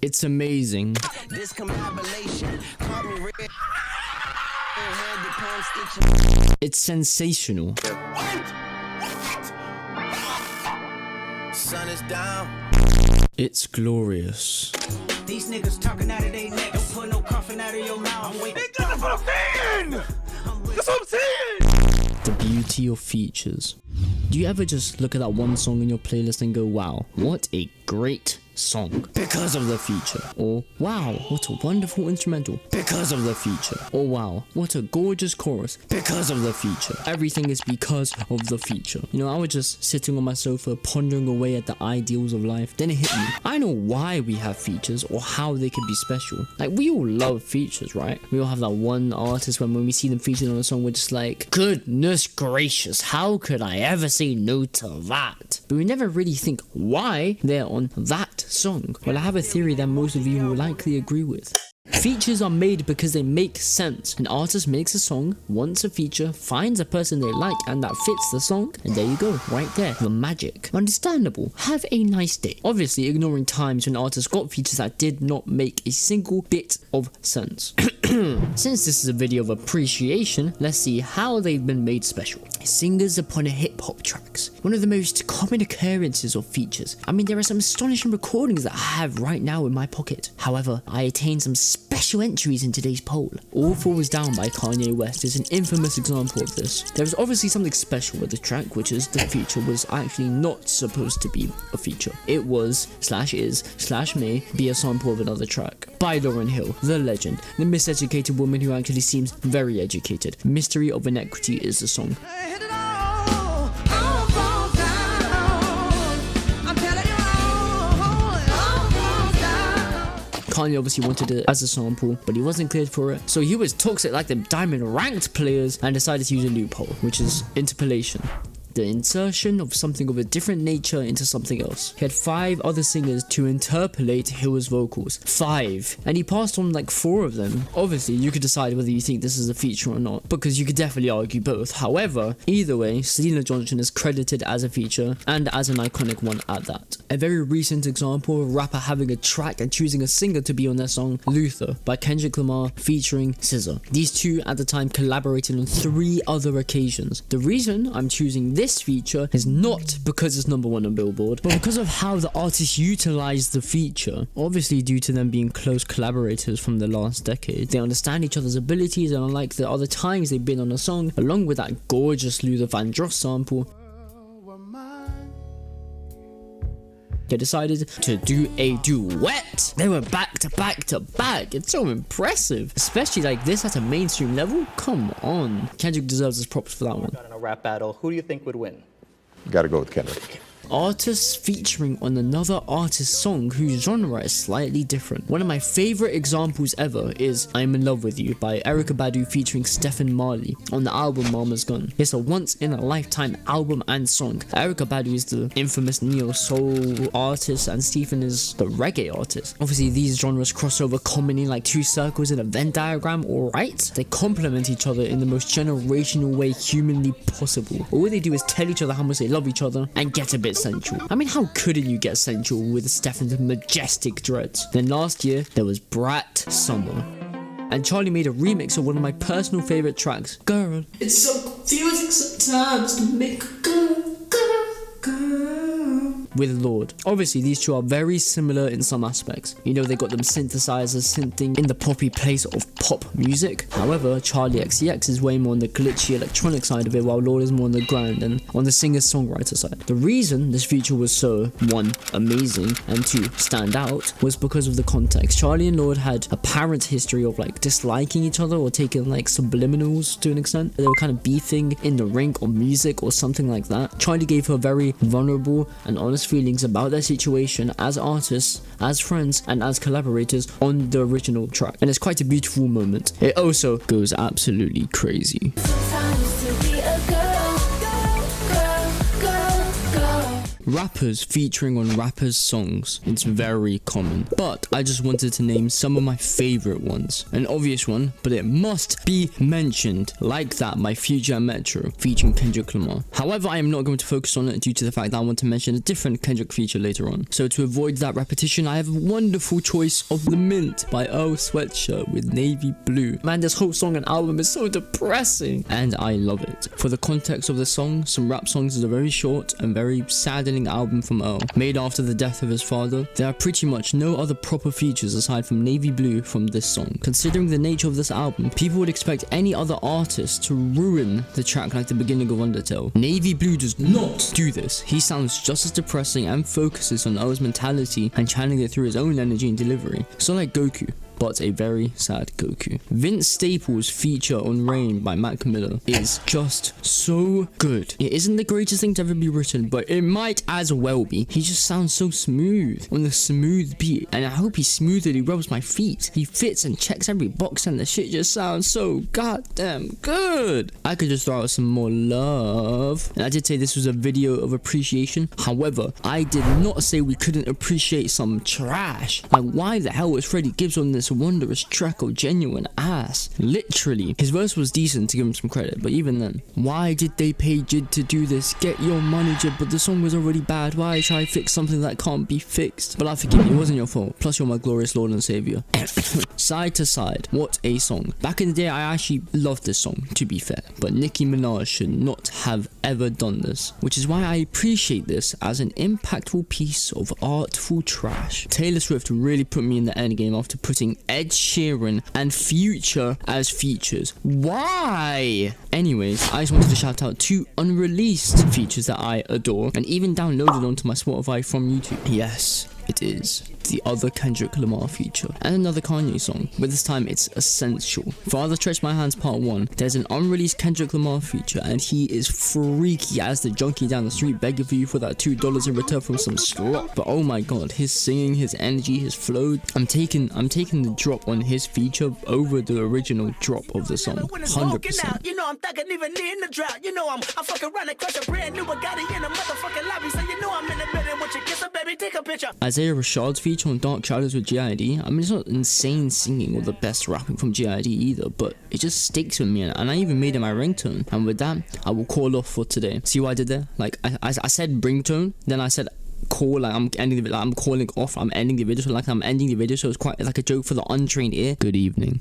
It's amazing. This combination caught me red. It's sensational. Sun is down. It's glorious. These niggas talking out of their neck. Don't put no coffin out of your mouth. I'm waiting for the fan. That's what I'm saying. The beauty of features. Do you ever just look at that one song in your playlist and go, wow, what a great song because of the feature? Or wow, what a wonderful instrumental because of the feature? Or wow, what a gorgeous chorus because of the feature? Everything is because of the feature. You know, I was just sitting on my sofa pondering away at the ideals of life. Then it hit me. I know why we have features or how they could be special. Like, we all love features, right? We all have that one artist when we see them featured on a song, we're just like, goodness gracious, how could I ever say no to that? But we never really think why they're on that song. Well, I have a theory that most of you will likely agree with. Features are made because they make sense. An artist makes a song, wants a feature, finds a person they like and that fits the song, and there you go, right there, the magic. Understandable. Have a nice day. Obviously, ignoring times when artists got features that did not make a single bit of sense. Since this is a video of appreciation, let's see how they've been made special. Singers upon a hip-hop tracks. One of the most common occurrences of features. I mean, there are some astonishing recordings that I have right now in my pocket. However, I attained some special entries in today's poll. All Falls Down by Kanye West is an infamous example of this. There is obviously something special with the track, which is the feature was actually not supposed to be a feature. It was, /is/may be a sample of another track. By Lauryn Hill, the legend, the miseducated woman who actually seems very educated. Mystery of Inequity is the song. Kanye obviously wanted it as a sample, but he wasn't cleared for it, so he was toxic like the diamond ranked players and decided to use a loophole, which is interpolation. The insertion of something of a different nature into something else. He had 5 other singers to interpolate Hill's vocals. 5. And he passed on like 4 of them. Obviously, you could decide whether you think this is a feature or not, because you could definitely argue both. However, either way, Selena Johnson is credited as a feature, and as an iconic one at that. A very recent example of a rapper having a track and choosing a singer to be on their song, Luther, by Kendrick Lamar featuring SZA. These two at the time collaborated on 3 other occasions. The reason I'm choosing this feature is not because it's #1 on Billboard, but because of how the artist utilized the feature. Obviously, due to them being close collaborators from the last decade, they understand each other's abilities, and unlike the other times they've been on a song, along with that gorgeous Luther Vandross sample, they decided to do a duet. They were back to back to back. It's so impressive, especially like this at a mainstream level. Come on, Kendrick deserves his props for that one. In a rap battle, who do you think would win? Gotta go with Kendrick. Artists featuring on another artist's song whose genre is slightly different. One of my favorite examples ever is I'm in Love With You by Erykah Badu featuring Stephen Marley on the album Mama's Gun. It's a once in a lifetime album and song. Erykah Badu is the infamous neo soul artist and Stephen is the reggae artist. Obviously these genres cross over commonly like 2 circles in a Venn diagram, alright? They complement each other in the most generational way humanly possible. All they do is tell each other how much they love each other and get a bit sensual. I mean, how couldn't you get sensual with Stephen's majestic dreads? Then last year, there was Brat Summer. And Charlie made a remix of one of my personal favorite tracks, Girl. It's so confusing sometimes to make a girl. With Lord. Obviously, these two are very similar in some aspects. You know, they got them synthesizers synthing in the poppy place of pop music. However, Charlie XCX is way more on the glitchy electronic side of it, while Lord is more on the grind and on the singer-songwriter side. The reason this feature was so, 1, amazing, and 2, stand out, was because of the context. Charlie and Lord had apparent history of like disliking each other or taking like subliminals to an extent. They were kind of beefing in the ring or music or something like that. Charlie gave her very vulnerable and honest feelings about their situation as artists, as friends, and as collaborators on the original track, and it's quite a beautiful moment. It also goes absolutely crazy. rappers featuring on rappers' songs. It's very common. But I just wanted to name some of my favorite ones. An obvious one, but it must be mentioned. Like that by Future and Metro featuring Kendrick Lamar. However, I am not going to focus on it due to the fact that I want to mention a different Kendrick feature later on. So to avoid that repetition, I have a wonderful choice of The Mint by Earl Sweatshirt with Navy Blue. Man, this whole song and album is so depressing, and I love it. For the context of the song, some rap songs is a very short and very saddening album from Earl. Made after the death of his father, there are pretty much no other proper features aside from Navy Blue from this song. Considering the nature of this album, people would expect any other artist to ruin the track like the beginning of Undertale. Navy Blue does not do this. He sounds just as depressing and focuses on Earl's mentality and channeling it through his own energy and delivery. So like Goku, but a very sad Goku. Vince Staples' feature on Rain by Mac Miller is just so good. It isn't the greatest thing to ever be written, but it might as well be. He just sounds so smooth on the smooth beat, and I hope he's smooth that he rubs my feet. He fits and checks every box, and the shit just sounds so goddamn good. I could just throw out some more love. And I did say this was a video of appreciation. However, I did not say we couldn't appreciate some trash. Like, why the hell was Freddie Gibbs on this wondrous track of genuine ass? Literally, his verse was decent to give him some credit, but even then, why did they pay Jid to do this? Get your money, Jid, but the song was already bad. Why try to fix something that can't be fixed? But I forgive you, it wasn't your fault. Plus, you're my glorious Lord and Savior. Side to Side, what a song. Back in the day, I actually loved this song, to be fair, but Nicki Minaj should not have ever done this, which is why I appreciate this as an impactful piece of artful trash. Taylor Swift really put me in the endgame after putting Ed Sheeran and Future as features. Why? Anyways, I just wanted to shout out 2 unreleased features that I adore and even downloaded onto my Spotify from YouTube. Yes, it is the other Kendrick Lamar feature and another Kanye song, but this time it's Essential. Father Stretch My Hands Part 1, there's an unreleased Kendrick Lamar feature and he is freaky as the junkie down the street begging for you for that $2 in return from some slop. But oh my god, his singing, his energy, his flow, I'm taking the drop on his feature over the original drop of the song, 100%. You know I'm thugging even in the drought. You know I'm fucking running across a brand new Bugatti in a motherfucking lobby. So you know I'm in the building with your kiss, so baby, take a picture. Isaiah Rashad's feature on Dark Shadows with G.I.D. I mean, it's not insane singing or the best rapping from G.I.D. either, but it just sticks with me, and I even made it my ringtone. And with that, I will call off for today. See what I did there? Like, I said ringtone, then I said call, like I'm ending the, like I'm calling off, I'm ending the video, so like I'm ending the video, so it's quite like a joke for the untrained ear. Good evening.